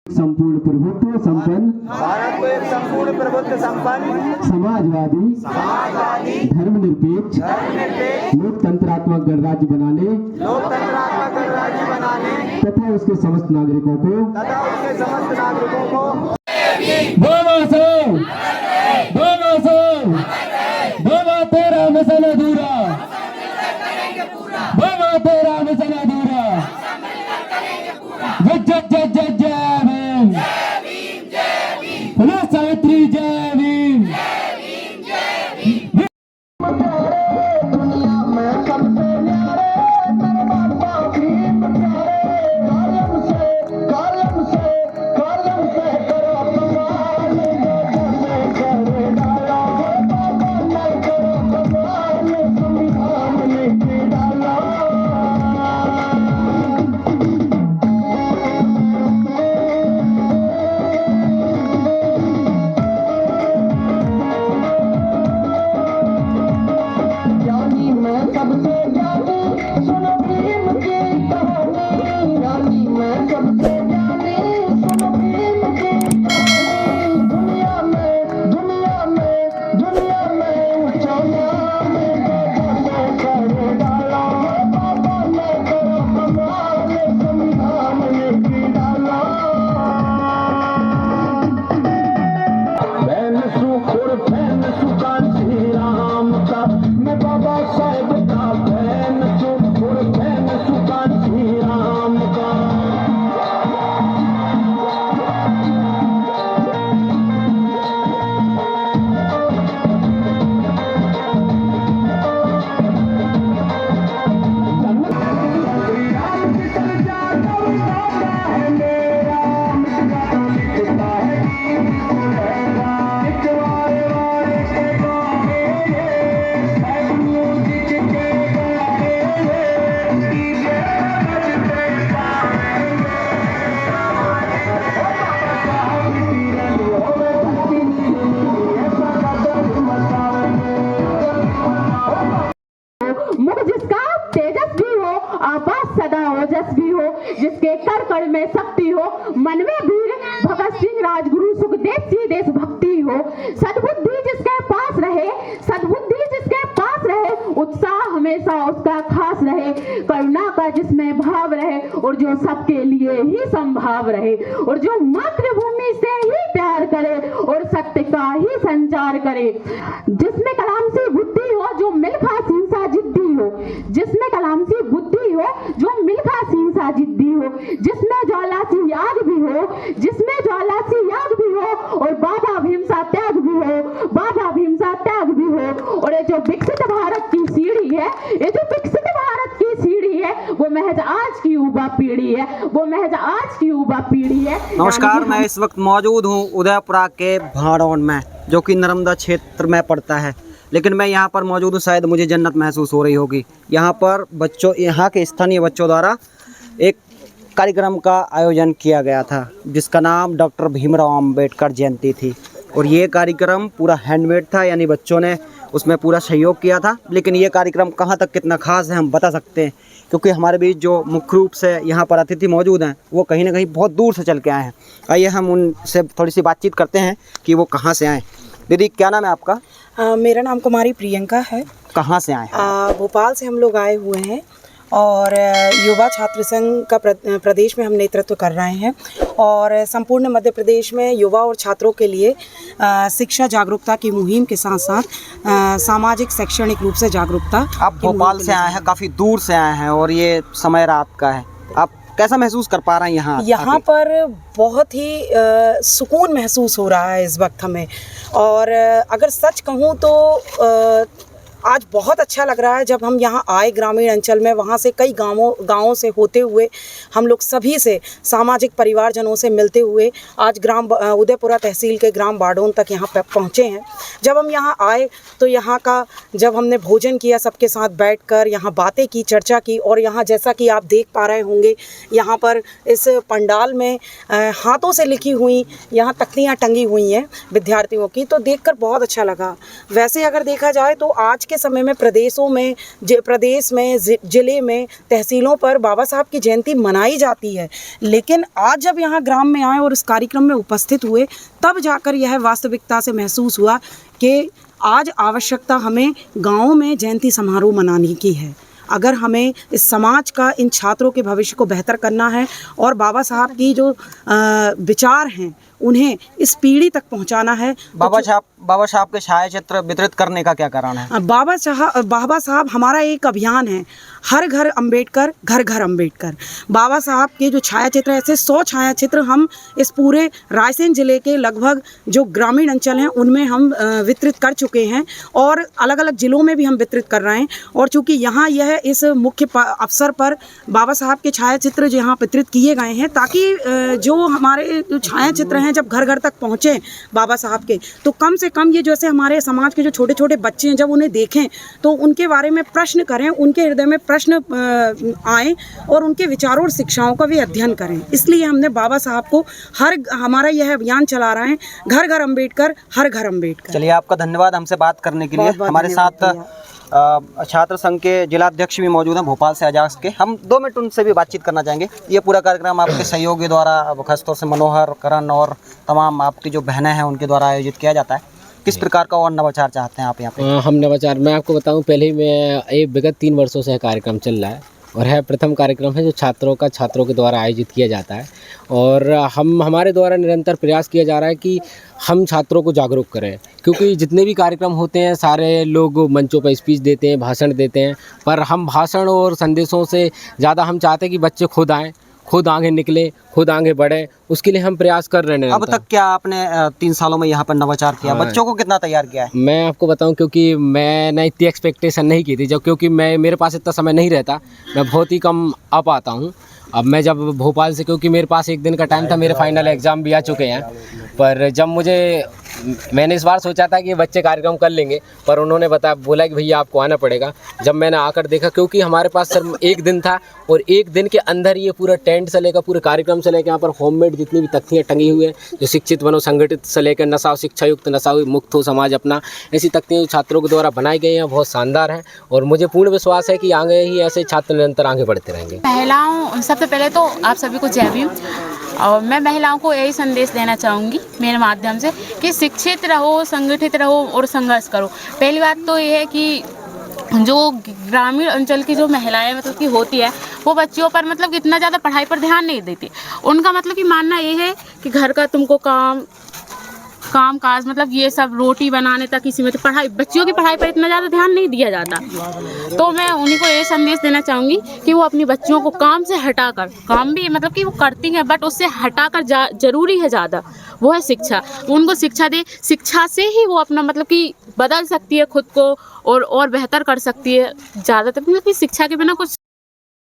संपूर्ण प्रभुत्व संपन्न भारत को एक संपूर्ण प्रभुत्व संपन्न समाजवादी धर्मनिरपेक्ष लोकतंत्रात्मक गणराज्य बनाने तथा उसके समस्त नागरिकों को बोलो तेरा मिशन अधूरा, बोलो तेरा मिशन अधूरा। जय जय जय भीम, बोलो सावित्री जय भीम। ओजस्वी हो, जिसके कर कण में शक्ति हो, मन में वीर भगत सिंह राजगुरु सुखदेव सिंह देशभक्ति हो, सद्बुद्धि जिसके पास रहे, सद्बुद्धि जिसके पास रहे, उत्साह हमेशा उसका खास रहे, करुणा का जिसमें भाव रहे और जो सबके लिए ही संभाव रहे और जो मातृभूमि से ही प्यार करे और सत्य का ही संचार करे, जिसमें कलाम सी बुद्धि हो, जो मिल्खा सिंह सा जिद्दी हो, जिसमें कलाम सी बुद्धि हो, जो मिल्खा सिंह सा जिद्दी हो, जिसमें ज्वाला सी याद भी हो, जिसमें ज्वाला सी याद भी हो और बाबा भीम सा त्याग भी हो, बाबा भीम सा त्याग भी हो। और ये जो विकसित भारत की सीढ़ी है, ये जो विकसित भारत की सीढ़ी है, वो महज आज की युवा पीढ़ी है, वो महज आज की युवा पीढ़ी है। नमस्कार, मैं इस वक्त मौजूद हूँ उदयपुरा के भाड़ौन में, जो कि नर्मदा क्षेत्र में पड़ता है, लेकिन मैं यहाँ पर मौजूद हूँ, शायद मुझे जन्नत महसूस हो रही होगी। यहाँ पर बच्चों, यहाँ के स्थानीय बच्चों द्वारा एक कार्यक्रम का आयोजन किया गया था, जिसका नाम डॉक्टर भीमराव अंबेडकर जयंती थी। और ये कार्यक्रम पूरा हैंडमेड था, यानी बच्चों ने उसमें पूरा सहयोग किया था। लेकिन ये कार्यक्रम कहाँ तक कितना खास है हम बता सकते हैं, क्योंकि हमारे बीच जो मुख्य रूप से यहाँ पर अतिथि मौजूद हैं, वो कहीं ना कहीं बहुत दूर से चल के आए हैं। आइए हम उनसे थोड़ी सी बातचीत करते हैं कि वो कहाँ से आए। दीदी, क्या नाम है आपका? मेरा नाम कुमारी प्रियंका है। कहाँ से आए? भोपाल से हम लोग आए हुए हैं और युवा छात्र संघ का प्रदेश में हम नेतृत्व कर रहे हैं और संपूर्ण मध्य प्रदेश में युवा और छात्रों के लिए शिक्षा जागरूकता की मुहिम के साथ साथ सामाजिक शैक्षणिक रूप से जागरूकता। आप भोपाल से आए हैं, काफ़ी दूर से आए हैं और ये समय रात का है, आप कैसा महसूस कर पा रहे हैं यहाँ पर? बहुत ही सुकून महसूस हो रहा है इस वक्त हमें। और अगर सच कहूँ तो आज बहुत अच्छा लग रहा है जब हम यहाँ आए ग्रामीण अंचल में, वहाँ से कई गाँवों से होते हुए हम लोग सभी से सामाजिक परिवारजनों से मिलते हुए आज उदयपुरा तहसील के ग्राम बाड़ौन तक यहाँ पे पहुँचे हैं। जब हम यहाँ आए तो यहाँ का जब हमने भोजन किया सबके साथ बैठकर, यहाँ बातें की, चर्चा की, और यहाँ जैसा कि आप देख पा रहे होंगे, यहाँ पर इस पंडाल में हाथों से लिखी हुई यहाँ तख्तियाँ टंगी हुई हैं विद्यार्थियों की, तो देखकर बहुत अच्छा लगा। वैसे अगर देखा जाए तो आज के के समय में प्रदेश में ज़िले में तहसीलों पर बाबा साहब की जयंती मनाई जाती है, लेकिन आज जब यहाँ ग्राम में आए और इस कार्यक्रम में उपस्थित हुए तब जाकर यह वास्तविकता से महसूस हुआ कि आज आवश्यकता हमें गाँव में जयंती समारोह मनाने की है। अगर हमें इस समाज का, इन छात्रों के भविष्य को बेहतर करना है और बाबा साहब की जो विचार हैं उन्हें इस पीढ़ी तक पहुंचाना है। बाबा साहब के छाया चित्र वितरित करने का क्या कारण है? बाबा साहब हमारा एक अभियान है, हर घर अंबेडकर, घर घर अंबेडकर। बाबा साहब के जो छाया चित्र, ऐसे 100 छाया चित्र हम इस पूरे रायसेन जिले के लगभग जो ग्रामीण अंचल हैं उनमें हम वितरित कर चुके हैं और अलग अलग ज़िलों में भी हम वितरित कर रहे हैं। और चूँकि यहाँ यह इस मुख्य अवसर पर बाबा साहब के छाया चित्र जो यहाँ वितरित किए गए हैं, ताकि जो हमारे छाया चित्र हैं जब घर घर तक पहुँचे बाबा साहब के, तो कम से कम ये जैसे हमारे समाज के जो छोटे छोटे बच्चे हैं जब उन्हें देखें तो उनके बारे में प्रश्न करें, उनके हृदय में प्रश्न आए और उनके विचारों और शिक्षाओं का भी अध्ययन करें। इसलिए हमने बाबा साहब को हमारा यह अभियान चला रहे हैं, घर घर अंबेडकर, हर घर अंबेडकर। चलिए, आपका धन्यवाद हमसे बात करने के लिए। हमारे साथ छात्र संघ के जिलाध्यक्ष भी मौजूद हैं भोपाल से, आजाज के। हम 2 मिनट उनसे भी बातचीत करना चाहेंगे। ये पूरा कार्यक्रम आपके सहयोगी द्वारा, खासतौर से मनोहर, करण और तमाम आपकी जो बहनें हैं उनके द्वारा आयोजित किया जाता है। किस प्रकार का और नवाचार चाहते हैं आप यहाँ पे? हम नवाचार, मैं आपको बताऊं, पहले ही मैं विगत 3 वर्षों से कार्यक्रम चल रहा है और है प्रथम कार्यक्रम है जो छात्रों के द्वारा आयोजित किया जाता है। और हमारे द्वारा निरंतर प्रयास किया जा रहा है कि हम छात्रों को जागरूक करें, क्योंकि जितने भी कार्यक्रम होते हैं सारे लोग मंचों पर स्पीच देते हैं, भाषण देते हैं, पर हम भाषण और संदेशों से ज़्यादा हम चाहते हैं कि बच्चे खुद आएँ, खुद आगे निकले, खुद आगे बढ़े। उसके लिए हम प्रयास कर रहे हैं। अब तक क्या आपने 3 सालों में यहाँ पर नवाचार किया? बच्चों को कितना तैयार किया है? मैं आपको बताऊं, क्योंकि मैंने इतनी एक्सपेक्टेशन नहीं की थी, क्योंकि मेरे पास इतना समय नहीं रहता, मैं बहुत ही कम आ पाता हूँ। अब मैं जब भोपाल से, क्योंकि मेरे पास 1 दिन का टाइम था, मेरे फाइनल एग्ज़ाम भी आ चुके हैं, पर जब मैंने इस बार सोचा था कि बच्चे कार्यक्रम कर लेंगे, पर उन्होंने बोला कि भैया आपको आना पड़ेगा। जब मैंने आकर देखा, क्योंकि हमारे पास सिर्फ 1 दिन था और 1 दिन के अंदर ये पूरा टेंट से लेकर पूरे कार्यक्रम से लेकर यहाँ पर होममेड जितनी भी तख्तियाँ टंगी हुई हैं, जो शिक्षित बनो, संगठित से लेकर नशा शिक्षा युक्त, नशा मुक्त हो समाज अपना, ऐसी तख्तियाँ छात्रों के द्वारा बनाई गई हैं, बहुत शानदार हैं। और मुझे पूर्ण विश्वास है कि आगे ही ऐसे छात्र निरंतर आगे बढ़ते रहेंगे। महिलाओं, सबसे पहले तो आप सभी को जय भीम। और मैं महिलाओं को यही संदेश देना चाहूँगी मेरे माध्यम से कि शिक्षित रहो, संगठित रहो और संघर्ष करो। पहली बात तो ये है कि जो ग्रामीण अंचल की जो महिलाएं मतलब की होती है, वो बच्चियों पर मतलब इतना ज़्यादा पढ़ाई पर ध्यान नहीं देती। उनका मतलब कि मानना ये है कि घर का तुमको काम काज मतलब ये सब रोटी बनाने तक, इसी में तो पढ़ाई, बच्चियों की पढ़ाई पर इतना ज़्यादा ध्यान नहीं दिया जाता। तो मैं उन्हीं को ये संदेश देना चाहूँगी कि वो अपनी बच्चियों को काम से हटाकर, काम भी मतलब कि वो करती हैं बट उससे हटाकर ज़रूरी है ज़्यादा, वो है शिक्षा। उनको शिक्षा दे, शिक्षा से ही वो अपना मतलब कि बदल सकती है खुद को और बेहतर कर सकती है। ज़्यादातर मतलब कि शिक्षा के बिना कुछ